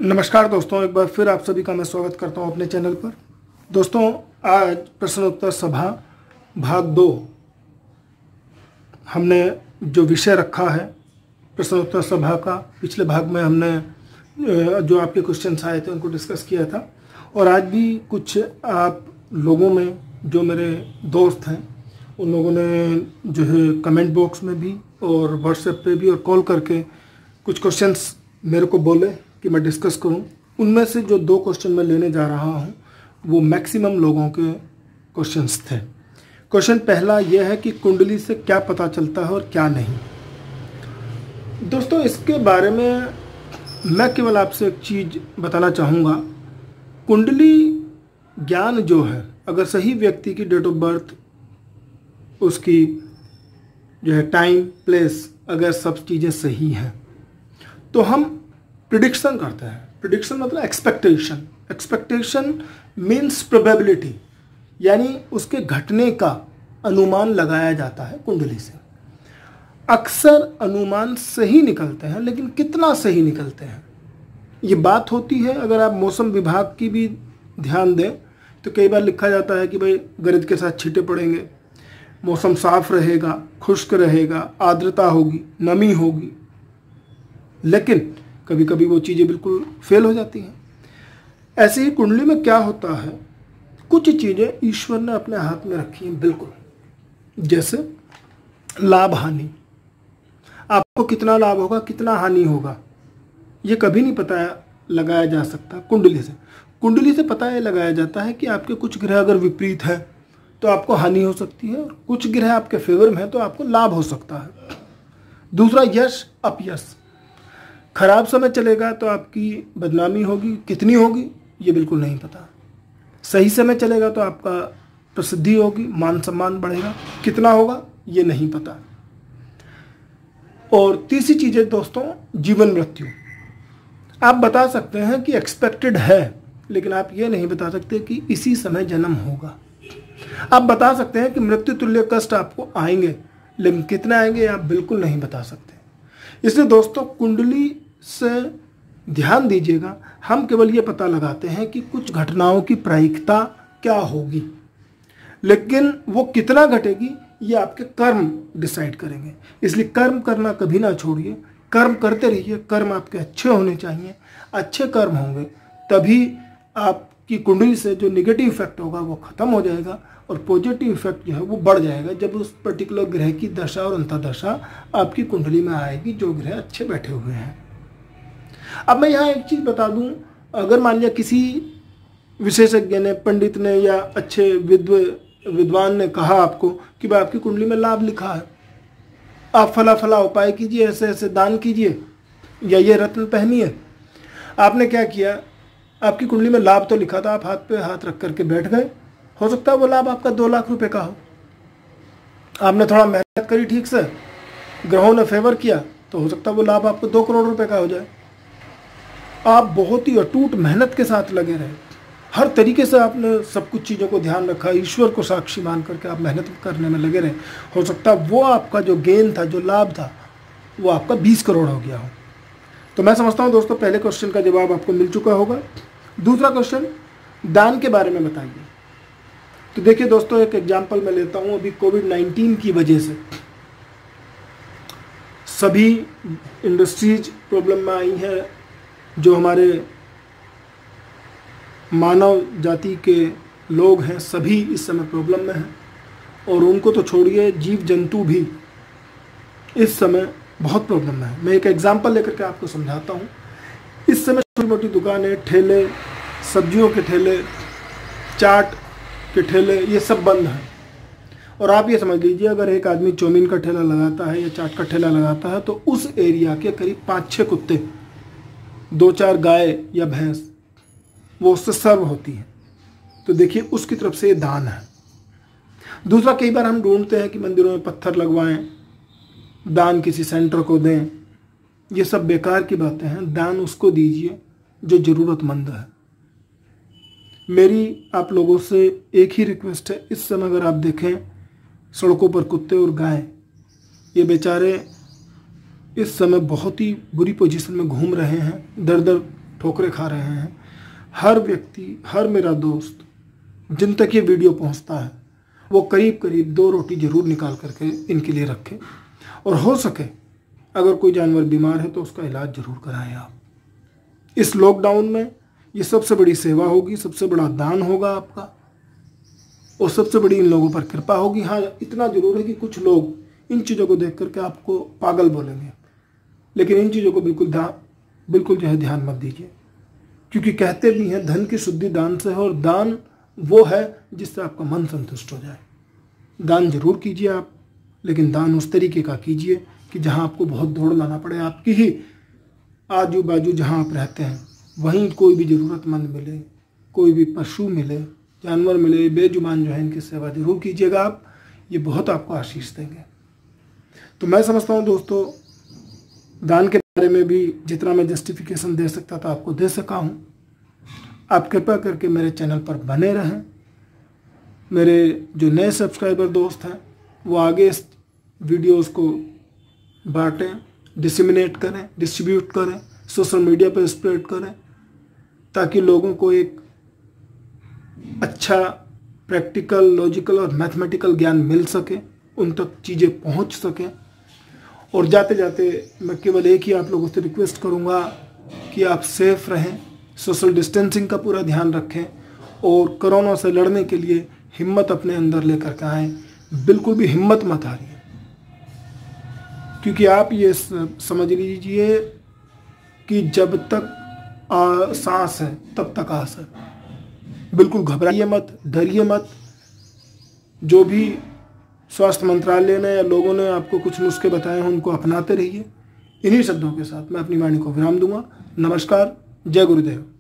नमस्कार दोस्तों, एक बार फिर आप सभी का मैं स्वागत करता हूं अपने चैनल पर। दोस्तों, आज प्रश्नोत्तर सभा भाग 2 हमने जो विषय रखा है प्रश्नोत्तर सभा का, पिछले भाग में हमने जो आपके क्वेश्चंस आए थे उनको डिस्कस किया था। और आज भी कुछ आप लोगों में जो मेरे दोस्त हैं उन लोगों ने जो है कमेंट बॉक्स में भी और व्हाट्सएप पे भी और कॉल करके कुछ क्वेश्चंस मेरे को बोले कि मैं डिस्कस करूं। उनमें से जो 2 क्वेश्चन मैं लेने जा रहा हूं वो मैक्सिमम लोगों के क्वेश्चंस थे। क्वेश्चन पहला यह है कि कुंडली से क्या पता चलता है और क्या नहीं। दोस्तों, इसके बारे में मैं केवल आपसे एक चीज़ बताना चाहूँगा। कुंडली ज्ञान जो है, अगर सही व्यक्ति की डेट ऑफ बर्थ, उसकी जो है टाइम, प्लेस, अगर सब चीज़ें सही हैं तो हम प्रिडिक्शन करते हैं। प्रिडिक्शन मतलब एक्सपेक्टेशन। एक्सपेक्टेशन मीन्स प्रोबेबिलिटी, यानी उसके घटने का अनुमान लगाया जाता है कुंडली से। अक्सर अनुमान सही निकलते हैं, लेकिन कितना सही निकलते हैं ये बात होती है। अगर आप मौसम विभाग की भी ध्यान दें तो कई बार लिखा जाता है कि भाई गरज के साथ छींटे पड़ेंगे, मौसम साफ रहेगा, खुश्क रहेगा, आर्द्रता होगी, नमी होगी, लेकिन कभी कभी वो चीज़ें बिल्कुल फेल हो जाती हैं। ऐसे ही कुंडली में क्या होता है, कुछ चीज़ें ईश्वर ने अपने हाथ में रखी हैं बिल्कुल, जैसे लाभ हानि। आपको कितना लाभ होगा, कितना हानि होगा, ये कभी नहीं पता लगाया जा सकता कुंडली से। कुंडली से पता ये लगाया जाता है कि आपके कुछ ग्रह अगर विपरीत है तो आपको हानि हो सकती है, और कुछ ग्रह आपके फेवर में है तो आपको लाभ हो सकता है। दूसरा, यश अपयश। खराब समय चलेगा तो आपकी बदनामी होगी, कितनी होगी ये बिल्कुल नहीं पता। सही समय चलेगा तो आपका प्रसिद्धि होगी, मान सम्मान बढ़ेगा, कितना होगा ये नहीं पता। और तीसरी चीज़ है दोस्तों, जीवन मृत्यु। आप बता सकते हैं कि एक्सपेक्टेड है, लेकिन आप ये नहीं बता सकते कि इसी समय जन्म होगा। आप बता सकते हैं कि मृत्यु तुल्य कष्ट आपको आएंगे, लेकिन कितने आएंगे आप बिल्कुल नहीं बता सकते। इसलिए दोस्तों, कुंडली से ध्यान दीजिएगा। हम केवल ये पता लगाते हैं कि कुछ घटनाओं की प्रायिकता क्या होगी, लेकिन वो कितना घटेगी ये आपके कर्म डिसाइड करेंगे। इसलिए कर्म करना कभी ना छोड़िए, कर्म करते रहिए। कर्म आपके अच्छे होने चाहिए। अच्छे कर्म होंगे तभी आपकी कुंडली से जो निगेटिव इफेक्ट होगा वो खत्म हो जाएगा, और पॉजिटिव इफेक्ट जो है वो बढ़ जाएगा जब उस पर्टिकुलर ग्रह की दशा और अंतर्दशा आपकी कुंडली में आएगी, जो ग्रह अच्छे बैठे हुए हैं। अब मैं यहाँ एक चीज़ बता दूँ, अगर मान लिया किसी विशेषज्ञ ने, पंडित ने या अच्छे विद्वान ने कहा आपको कि भाई आपकी कुंडली में लाभ लिखा है, आप फला फला उपाय कीजिए, ऐसे ऐसे दान कीजिए, या ये रत्न पहनिए। आपने क्या किया, आपकी कुंडली में लाभ तो लिखा था, आप हाथ पे हाथ रख करके बैठ गए। हो सकता है वो लाभ आपका 2 लाख रुपए का हो। आपने थोड़ा मेहनत करी, ठीक से ग्रहों ने फेवर किया, तो हो सकता है वो लाभ आपको 2 करोड़ रुपए का हो जाए। आप बहुत ही अटूट मेहनत के साथ लगे रहे, हर तरीके से आपने सब कुछ चीज़ों को ध्यान रखा, ईश्वर को साक्षी मान करके आप मेहनत करने में लगे रहे। हो सकता है वो आपका जो गेन था, जो लाभ था, वो आपका 20 करोड़ हो गया हो। तो मैं समझता हूँ दोस्तों, पहले क्वेश्चन का जवाब आपको मिल चुका होगा। दूसरा क्वेश्चन, दान के बारे में बताइए। तो देखिए दोस्तों, एक एग्जाम्पल मैं लेता हूँ। अभी कोविड-19 की वजह से सभी इंडस्ट्रीज प्रॉब्लम में आई हैं। जो हमारे मानव जाति के लोग हैं सभी इस समय प्रॉब्लम में हैं, और उनको तो छोड़िए, जीव जंतु भी इस समय बहुत प्रॉब्लम में है। मैं एक एग्जांपल लेकर के आपको समझाता हूँ। इस समय छोटी मोटी दुकानें, ठेले, सब्जियों के ठेले, चाट के ठेले, ये सब बंद हैं। और आप ये समझ लीजिए, अगर एक आदमी चौमीन का ठेला लगाता है या चाट का ठेला लगाता है तो उस एरिया के करीब 5-6 कुत्ते, 2-4 गाय या भैंस वो उससे सर्व होती है। तो देखिए, उसकी तरफ से ये दान है। दूसरा, कई बार हम ढूंढते हैं कि मंदिरों में पत्थर लगवाएं, दान किसी सेंटर को दें। ये सब बेकार की बातें हैं। दान उसको दीजिए जो ज़रूरतमंद है। मेरी आप लोगों से एक ही रिक्वेस्ट है, इस समय अगर आप देखें सड़कों पर कुत्ते और गाय, ये बेचारे इस समय बहुत ही बुरी पोजीशन में घूम रहे हैं, दर दर ठोकरें खा रहे हैं, हर व्यक्ति, हर मेरा दोस्त जिन तक ये वीडियो पहुंचता है वो करीब करीब 2 रोटी जरूर निकाल करके इनके लिए रखें। और हो सके अगर कोई जानवर बीमार है तो उसका इलाज जरूर कराएं आप। इस लॉकडाउन में ये सबसे बड़ी सेवा होगी, सबसे बड़ा दान होगा आपका, और सबसे बड़ी इन लोगों पर कृपा होगी। हाँ, इतना जरूर है कि कुछ लोग इन चीज़ों को देख करके आपको पागल बोलेंगे, लेकिन इन चीज़ों को बिल्कुल जो है ध्यान मत दीजिए, क्योंकि कहते भी हैं धन की शुद्धि दान से है, और दान वो है जिससे आपका मन संतुष्ट हो जाए। दान जरूर कीजिए आप, लेकिन दान उस तरीके का कीजिए कि जहाँ आपको बहुत दौड़ लाना पड़े। आपकी ही आजू बाजू जहाँ आप रहते हैं वहीं कोई भी ज़रूरतमंद मिले, कोई भी पशु मिले, जानवर मिले, बेजुबान जो है इनकी सेवा जरूर कीजिएगा आप, ये बहुत आपको आशीष देंगे। तो मैं समझता हूँ दोस्तों, दान के बारे में भी जितना मैं जस्टिफिकेशन दे सकता था आपको दे सका हूँ। आप कृपया करके मेरे चैनल पर बने रहें। मेरे जो नए सब्सक्राइबर दोस्त हैं वो आगे इस वीडियोस को बांटें, डिसमिनेट करें, डिस्ट्रीब्यूट करें, सोशल मीडिया पर स्प्रेड करें, ताकि लोगों को एक अच्छा प्रैक्टिकल, लॉजिकल और मैथमेटिकल ज्ञान मिल सके, उन तक चीज़ें पहुंच सकें। और जाते जाते मैं केवल एक ही आप लोगों से रिक्वेस्ट करूंगा कि आप सेफ रहें, सोशल डिस्टेंसिंग का पूरा ध्यान रखें, और कोरोना से लड़ने के लिए हिम्मत अपने अंदर लेकर के आएँ। बिल्कुल भी हिम्मत मत हारिए, क्योंकि आप ये समझ लीजिए कि जब तक सांस है तब तक आस है। बिल्कुल घबराइए मत, डरिए मत। जो भी स्वास्थ्य मंत्रालय ने या लोगों ने आपको कुछ नुस्खे बताए हैं उनको अपनाते रहिए। इन्हीं शब्दों के साथ मैं अपनी वाणी को विराम दूंगा। नमस्कार, जय गुरुदेव।